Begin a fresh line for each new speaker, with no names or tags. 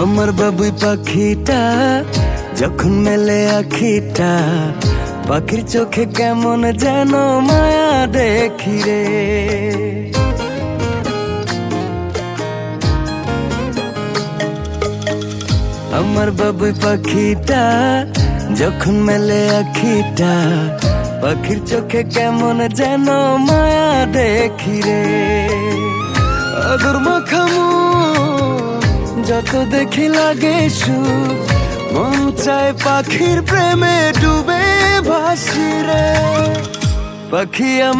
আমার বাবুই পাখিটা যখন মেলে আখিটা, পাখির চোখে কেমন যেন মায়া দেখি রে। আমার বাবুই পাখিটা যখন মেলে আখিটা, পাখির চোখে কেমন যেন মায়া দেখি রে। আদর মাখামু যত দেখি লাগে সুখ, মন চায় পাখির প্রেমে ডুবে ভাসি রে। পাখি